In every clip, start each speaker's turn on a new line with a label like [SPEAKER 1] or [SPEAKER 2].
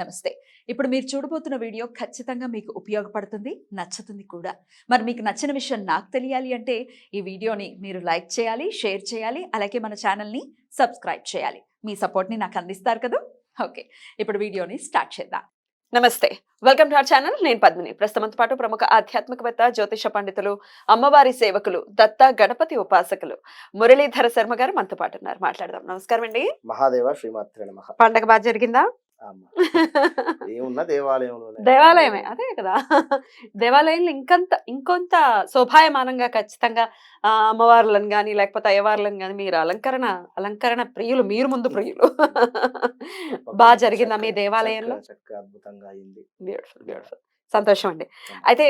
[SPEAKER 1] నమస్తే. ఇప్పుడు మీరు చూడబోతున్న వీడియో ఖచ్చితంగా మీకు ఉపయోగపడుతుంది, నచ్చుతుంది కూడా. మరి మీకు నచ్చిన విషయం నాకు తెలియాలి అంటే ఈ వీడియోని మీరు లైక్ చేయాలి, షేర్ చేయాలి, అలాగే మన ఛానల్‌ని సబ్స్క్రైబ్ చేయాలి. మీ సపోర్ట్‌ని నాకు అందిస్తారు కదూ! ఓకే. ఇప్పుడు వీడియోని స్టార్ట్ చేద్దాం. నమస్తే. Welcome to our channel. నేను పద్మిని. ప్రస్తుతంతో పాటు ప్రముఖ ఆధ్యాత్మికవేత్త, జ్యోతిష పండితులు, అమ్మవారి సేవకులు, దత్త గణపతి ఉపాసకులు మురళీధర శర్మ గారు మనతో పాటు ఉన్నారు. మాట్లాడదాం. నమస్కారం అండి.
[SPEAKER 2] మహాదేవ శ్రీమాత్రే నమః.
[SPEAKER 1] పండగ బాగా జరిగిందా?
[SPEAKER 2] ఏమున్నా దేవాలయంలో
[SPEAKER 1] దేవాలయమే అదే కదా. దేవాలయంలో ఇంకొంత శోభాయమానంగా ఖచ్చితంగా అమ్మవార్లను గాని లేకపోతే అయ్యవార్లను గాని మీరు అలంకరణ ప్రియులు, మీరు ముందు ప్రియులు. బాగా జరిగిందా మీ దేవాలయంలో?
[SPEAKER 2] అద్భుతంగా అయింది.
[SPEAKER 1] బ్యూటిఫుల్. సంతోషం అండి. అయితే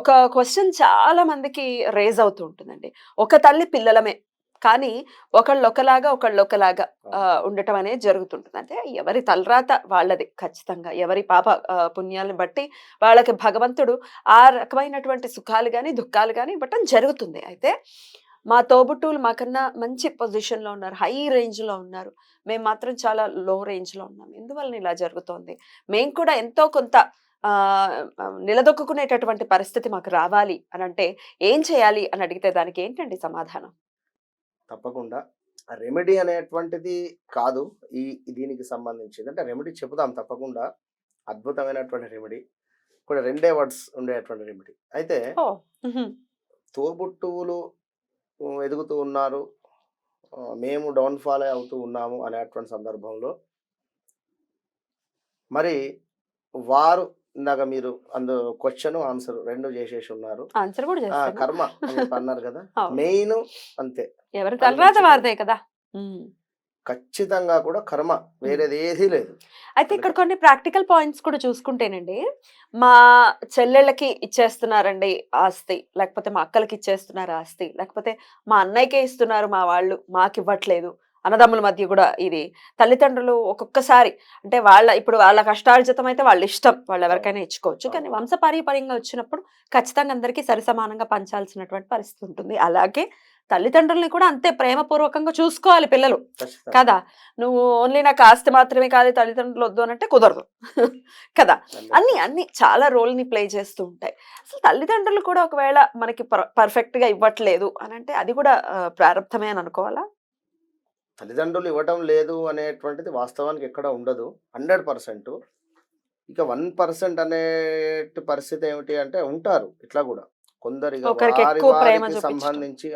[SPEAKER 1] ఒక క్వశ్చన్ చాలా మందికి రేజ్ అవుతూ ఉంటుందండి. ఒక తల్లి పిల్లలమే కానీ ఒకళ్ళొకలాగా ఉండటం అనేది జరుగుతుంటుంది. అంటే ఎవరి తలరాత వాళ్ళది ఖచ్చితంగా. ఎవరి పాప పుణ్యాలను బట్టి వాళ్ళకి భగవంతుడు ఆ రకమైనటువంటి సుఖాలు కానీ దుఃఖాలు కానీ ఇవ్వటం జరుగుతుంది. అయితే మా తోబుట్టువులు మాకన్నా మంచి పొజిషన్లో ఉన్నారు, హై రేంజ్లో ఉన్నారు. మేము మాత్రం చాలా లో రేంజ్లో ఉన్నాం. ఎందువలన ఇలా జరుగుతోంది? మేము కూడా ఎంతో కొంత నిలదొక్కునేటటువంటి పరిస్థితి మాకు రావాలి అని అంటే ఏం చేయాలి అని అడిగితే దానికి ఏంటండి సమాధానం?
[SPEAKER 2] తప్పకుండా రెమెడీ అనేటువంటిది కాదు దీనికి సంబంధించింది. అంటే రెమెడీ చెబుదాం తప్పకుండా. అద్భుతమైనటువంటి రెమెడీ కూడా 2 వర్డ్స్ ఉండేటువంటి రెమెడీ. అయితే తోబుట్టువులు ఎదుగుతూ ఉన్నారు, మేము డౌన్ఫాల్ అవుతూ ఉన్నాము అనేటువంటి సందర్భంలో మరి వారు ఇందాక మీరు క్వశ్చన్ ఆన్సర్ 2 చేసేసి ఉన్నారు.
[SPEAKER 1] ఆన్సర్ కూడా చేస్తాను.
[SPEAKER 2] కర్మ అని అన్నారు కదా, మెయిన్ అంతే.
[SPEAKER 1] ఎవరి తలరాత వారిదే కదా.
[SPEAKER 2] ఖచ్చితంగా కూడా కర్మ, వేరేది ఏదీ లేదు.
[SPEAKER 1] అయితే ఇక్కడ కొన్ని ప్రాక్టికల్ పాయింట్స్ కూడా చూసుకుంటేనండి, మా చెల్లెళ్ళకి ఇచ్చేస్తున్నారండి ఆస్తి, లేకపోతే మా అక్కలకి ఇచ్చేస్తున్నారు ఆస్తి, లేకపోతే మా అన్నయ్యకే ఇస్తున్నారు మా వాళ్ళు, మాకు ఇవ్వట్లేదు. అన్నదమ్ముల మధ్య కూడా ఇది తల్లిదండ్రులు ఒక్కొక్కసారి అంటే ఇప్పుడు వాళ్ళ కష్టార్జితం అయితే వాళ్ళ ఇష్టం, వాళ్ళు ఎవరికైనా ఇచ్చుకోవచ్చు. కానీ వంశపారంపర్యంగా వచ్చినప్పుడు ఖచ్చితంగా అందరికీ సరిసమానంగా పంచాల్సినటువంటి పరిస్థితి ఉంటుంది. అలాగే తల్లిదండ్రుల్ని కూడా అంతే ప్రేమపూర్వకంగా చూసుకోవాలి పిల్లలు కదా. నువ్వు ఓన్లీ నాకు ఆస్తి మాత్రమే కాదు, తల్లిదండ్రులు వద్దు అని అంటే కుదరదు కదా. అన్ని చాలా రోల్ ని ప్లే చేస్తూ ఉంటాయి. అసలు తల్లిదండ్రులు కూడా ఒకవేళ మనకి పర్ఫెక్ట్ గా ఇవ్వట్లేదు అని అంటే అది కూడా ప్రారంభమే అని అనుకోవాలా?
[SPEAKER 2] తల్లిదండ్రులు ఇవ్వటం లేదు అనేటువంటిది వాస్తవానికి ఎక్కడ ఉండదు. 100%. ఇక 1% అనే పరిస్థితి ఏమిటి అంటే ఉంటారు ఇట్లా కూడా కొందరు సంబంధించి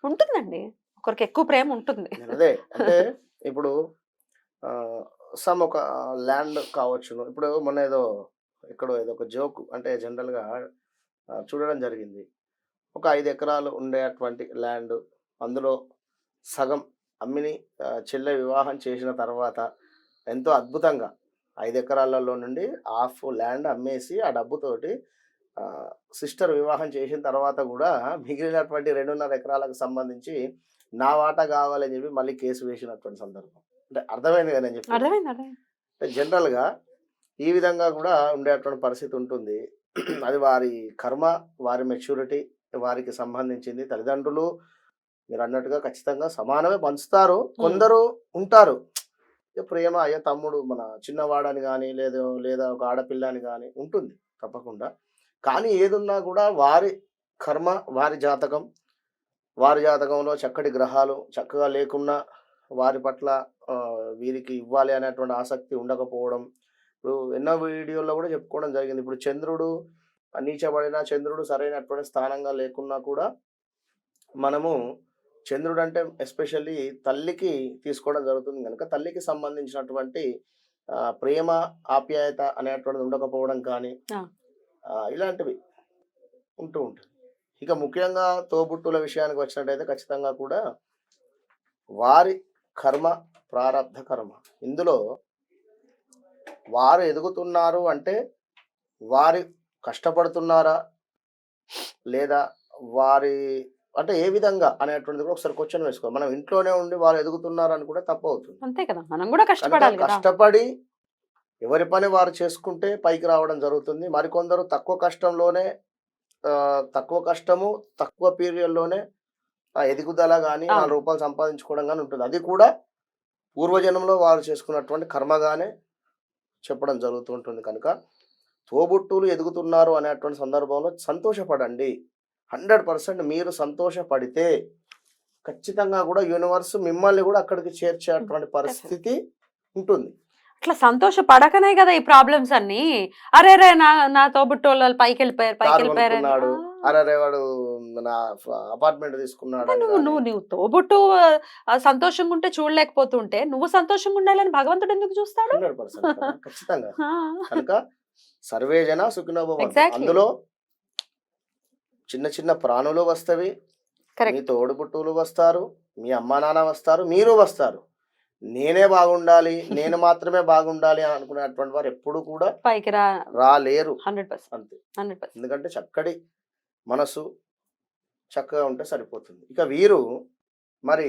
[SPEAKER 1] ఉంటుందండి. ఒకరికి ఎక్కువ ప్రేమ ఉంటుంది.
[SPEAKER 2] అదే అంటే ఇప్పుడు ఒక ల్యాండ్ కావచ్చును. ఇప్పుడు మొన్న ఏదో ఒక జోక్ అంటే జనరల్ గా చూడడం జరిగింది. ఒక 5 ఎకరాలు ఉండేటువంటి ల్యాండ్, అందులో సగం అమ్మిని చెల్లె వివాహం చేసిన తర్వాత ఎంతో అద్భుతంగా 5 ఎకరాలలో నుండి హాఫ్ ల్యాండ్ అమ్మేసి ఆ డబ్బుతోటి సిస్టర్ వివాహం చేసిన తర్వాత కూడా మిగిలినటువంటి 2.5 ఎకరాలకు సంబంధించి నా వాటా కావాలని చెప్పి మళ్ళీ కేసు వేసినటువంటి సందర్భం. అంటే అర్థమైంది కదా నేను చెప్పి. జనరల్గా ఈ విధంగా కూడా ఉండేటువంటి పరిస్థితి ఉంటుంది. అది వారి కర్మ, వారి మెచ్యూరిటీ, వారికి సంబంధించింది. తల్లిదండ్రులు మీరు అన్నట్టుగా ఖచ్చితంగా సమానమే పంచుతారు. కొందరు ఉంటారు ప్రేమ, అయ్యో తమ్ముడు మన చిన్నవాడని కానీ లేదా ఒక ఆడపిల్ల అని కానీ ఉంటుంది తప్పకుండా. కానీ ఏదున్నా కూడా వారి కర్మ, వారి జాతకంలో చక్కటి గ్రహాలు చక్కగా లేకున్నా వారి పట్ల వీరికి ఇవ్వాలి అనేటువంటి ఆసక్తి ఉండకపోవడం. ఇప్పుడు ఎన్నో వీడియోల్లో కూడా చెప్పుకోవడం జరిగింది. ఇప్పుడు చంద్రుడు నీచబడిన, చంద్రుడు సరైనటువంటి స్థానంగా లేకున్నా కూడా మనము చంద్రుడు అంటే ఎస్పెషల్లీ తల్లికి తీసుకోవడం జరుగుతుంది కనుక తల్లికి సంబంధించినటువంటి ప్రేమ, ఆప్యాయత అనేటువంటిది ఉండకపోవడం కానీ ఇలాంటివి ఉంటూ ఉంటుంది. ఇక ముఖ్యంగా తోబుట్టుల విషయానికి వచ్చినట్టయితే ఖచ్చితంగా కూడా వారి కర్మ, ప్రారబ్ధ కర్మ. ఇందులో వారు ఎదుగుతున్నారు అంటే వారి కష్టపడుతున్నారా లేదా వారి అంటే ఏ విధంగా అనేటువంటిది కూడా ఒకసారి క్వశ్చన్ వేసుకోవాలి. మనం ఇంట్లోనే ఉండి వాళ్ళు ఎదుగుతున్నారు అని కూడా తప్పు అవుతుంది.
[SPEAKER 1] అంతే కదా, మనం కూడా
[SPEAKER 2] కష్టపడి ఎవరి పని వారు చేసుకుంటే పైకి రావడం జరుగుతుంది. మరికొందరు తక్కువ కష్టము తక్కువ పీరియడ్లోనే ఎదుగుదల కానీ 4 రూపాయలు సంపాదించుకోవడం కానీ ఉంటుంది. అది కూడా పూర్వజన్మలో వారు చేసుకున్నటువంటి కర్మగానే చెప్పడం జరుగుతూ ఉంటుంది కనుక తోబుట్టువులు ఎదుగుతున్నారు అనేటువంటి సందర్భంలో సంతోషపడండి. 100% మీరు సంతోషపడితే ఖచ్చితంగా కూడా యూనివర్స్ మిమ్మల్ని కూడా అక్కడికి చేర్చేటువంటి పరిస్థితి ఉంటుంది.
[SPEAKER 1] అట్లా సంతోషపడకనే కదా ఈ ప్రాబ్లమ్స్ అన్ని. అరే రే నా నా తోబుట్టోళ్ళు పైకి వెళ్ళిపోయారు పైకి
[SPEAKER 2] కారు
[SPEAKER 1] వెళ్ళిపోయారని.
[SPEAKER 2] కొనుక్కున్నాడు, అరే వాడు నా అపార్ట్మెంట్ తీసుకున్నాడు
[SPEAKER 1] అంటే
[SPEAKER 2] అని
[SPEAKER 1] నువ్వు
[SPEAKER 2] కానీ
[SPEAKER 1] నువ్వు నువ్వు తోబుట్టు సంతోషంగా ఉంటే చూడలేకపోతుంటే నువ్వు సంతోషంగా ఉండాలని భగవంతుడు ఎందుకు చూస్తాడు?
[SPEAKER 2] 100% కదా, ఖచ్చితంగా.
[SPEAKER 1] ఆ,
[SPEAKER 2] కనుక సర్వే జన సుఖినో భవంతు.
[SPEAKER 1] Exactly.
[SPEAKER 2] అందులో చిన్న చిన్న ప్రాణులు వస్తవి, మీ
[SPEAKER 1] కరెక్ట్.
[SPEAKER 2] తోడుపుట్టువులు వస్తారు, మీ అమ్మా నాన్న వస్తారు, మీరు వస్తారు. నేనే బాగుండాలి, నేను మాత్రమే బాగుండాలి అని అనుకునేటువంటి వారు ఎప్పుడు కూడా
[SPEAKER 1] పైకి
[SPEAKER 2] రాలేరు.
[SPEAKER 1] 100%.
[SPEAKER 2] అంతే.
[SPEAKER 1] 100%.
[SPEAKER 2] ఎందుకంటే చక్కటి మనసు చక్కగా ఉంటే సరిపోతుంది. ఇక వీరు మరి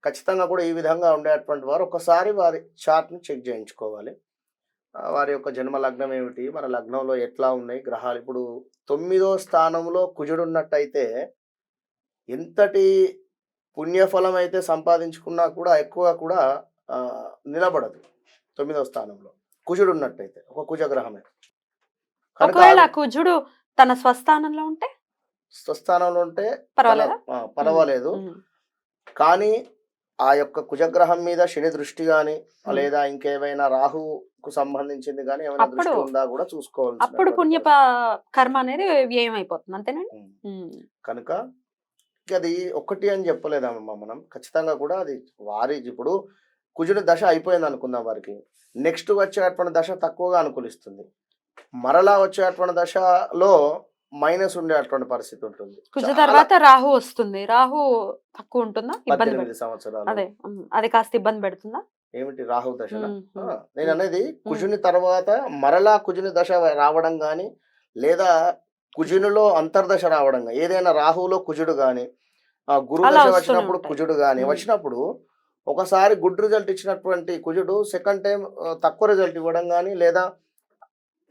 [SPEAKER 2] ఖచ్చితంగా కూడా ఈ విధంగా ఉండేటువంటి వారు ఒకసారి వారి చార్ట్ని చెక్ చేయించుకోవాలి. వారి యొక్క జన్మ లగ్నం ఏమిటి, మన లగ్నంలో ఎట్లా ఉన్నాయి గ్రహాలు. ఇప్పుడు 9వ స్థానంలో కుజుడు ఉన్నట్టయితే ఎంతటి పుణ్యఫలం అయితే సంపాదించుకున్నా కూడా ఎక్కువ కూడా నిలబడదు. 9వ స్థానంలో కుజుడు ఉన్నట్టయితే ఒక కుజగ్రహమే కనుక
[SPEAKER 1] ఒకవేళ కుజుడు తన స్వస్థానంలో ఉంటే
[SPEAKER 2] స్వస్థానంలో ఉంటే
[SPEAKER 1] పర్వాలేదా?
[SPEAKER 2] పర్వాలేదు. కానీ ఆ యొక్క కుజగ్రహం మీద శని దృష్టి కానీ లేదా ఇంకేమైనా రాహుకు సంబంధించింది కానీ ఏమైనా దృష్టి
[SPEAKER 1] అప్పుడు
[SPEAKER 2] ఉందా కూడా చూసుకోవాలి.
[SPEAKER 1] అప్పుడు పుణ్య కర్మ అనేది వ్యయమైపోతుంది అంతేనండి.
[SPEAKER 2] కనుక అది ఒకటి అని చెప్పలేదమ్మా మనం. ఖచ్చితంగా కూడా అది వారి ఇప్పుడు కుజుని దశ అయిపోయింది అనుకుందాం, వారికి నెక్స్ట్ వచ్చేటువంటి దశ తక్కువగా అనుకూలిస్తుంది. మరలా వచ్చేటువంటి దశలో మైనస్ ఉండేటువంటి పరిస్థితి ఉంటుంది.
[SPEAKER 1] కుజ తర్వాత రాహు వస్తుంది. రాహు తక్కువ ఉంటుందా? ఇబ్బంది
[SPEAKER 2] 18 సంవత్సరాలు.
[SPEAKER 1] అదే అది కాస్త ఇబ్బంది పెడుతుందా?
[SPEAKER 2] ఏమిటి రాహు దశ?
[SPEAKER 1] ఉమ్,
[SPEAKER 2] నేను అనేది కుజుని తర్వాత మరలా కుజుని దశ రావడం కానీ లేదా కుజునిలో అంతర్దశ రావడం కానీ, ఏదైనా రాహులో కుజుడు కానీ గురు
[SPEAKER 1] అలా
[SPEAKER 2] దశ
[SPEAKER 1] వస్తూనే
[SPEAKER 2] వచ్చినప్పుడు
[SPEAKER 1] ఉంటాయి.
[SPEAKER 2] కుజుడు కానీ వచ్చినప్పుడు ఒకసారి గుడ్ రిజల్ట్ ఇచ్చినటువంటి కుజుడు సెకండ్ టైం తక్కువ రిజల్ట్ ఇవ్వడం కానీ, లేదా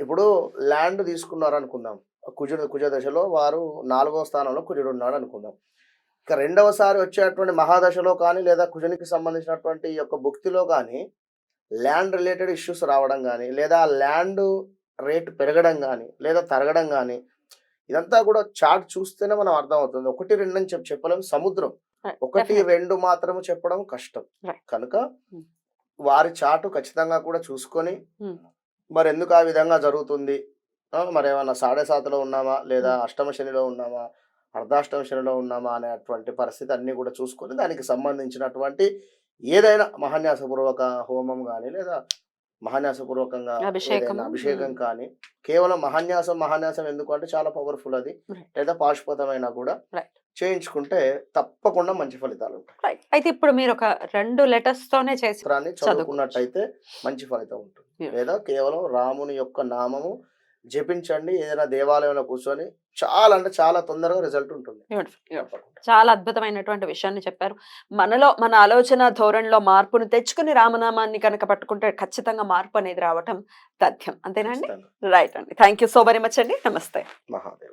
[SPEAKER 2] ఇప్పుడు ల్యాండ్ తీసుకున్నారు అనుకుందాం, కుజ దశలో వారు 4వ స్థానంలో కుజుడు ఉన్నాడు అనుకుందాం. ఇక రెండవసారి వచ్చేటువంటి మహాదశలో కానీ లేదా కుజునికి సంబంధించినటువంటి ఈ యొక్క భుక్తిలో కానీ ల్యాండ్ రిలేటెడ్ ఇష్యూస్ రావడం కానీ, లేదా ల్యాండ్ రేట్ పెరగడం కానీ లేదా తరగడం కానీ, ఇదంతా కూడా చార్ట్ చూస్తేనే మనం అర్థం అవుతుంది. 1, 2 అని చెప్పలేము. సముద్రం 1, 2 మాత్రము చెప్పడం కష్టం. కనుక వారి చార్ట్ ఖచ్చితంగా కూడా చూసుకొని మరి ఎందుకు ఆ విధంగా జరుగుతుంది, మరి ఏమన్నా 7.5లో ఉన్నామా లేదా అష్టమ శనిలో ఉన్నామా అర్ధాష్టమ శనిలో ఉన్నామా అనేటువంటి పరిస్థితి అన్ని కూడా చూసుకొని దానికి సంబంధించినటువంటి ఏదైనా మహాన్యాసపూర్వక హోమం కానీ లేదా మహాన్యాసపూర్వకంగా అభిషేకం కానీ, కేవలం మహాన్యాసం ఎందుకు అంటే చాలా పవర్ఫుల్ అది, లేదా పాశుపతమైనా కూడా చేయించుకుంటే తప్పకుండా మంచి ఫలితాలు ఉంటాయి.
[SPEAKER 1] అయితే ఇప్పుడు మీరు ఒక 2 లెటర్స్ తోనే చేసి
[SPEAKER 2] చదువుకున్నట్టయితే మంచి ఫలితం ఉంటుంది. లేదా కేవలం రాముని యొక్క నామము జపించండి, ఏదైనా దేవాలయంలో కూర్చొని చాలా అంటే చాలా తొందరగా రిజల్ట్ ఉంటుంది.
[SPEAKER 1] చాలా అద్భుతమైనటువంటి విషయాన్ని చెప్పారు. మనలో మన ఆలోచన ధోరణిలో మార్పును తెచ్చుకుని రామనామాన్ని కనుక పట్టుకుంటే ఖచ్చితంగా మార్పు అనేది రావటం తథ్యం. అంతేనండి? రైట్ అండి. Thank you so very much అండి. నమస్తే.
[SPEAKER 2] మహాదేవ్.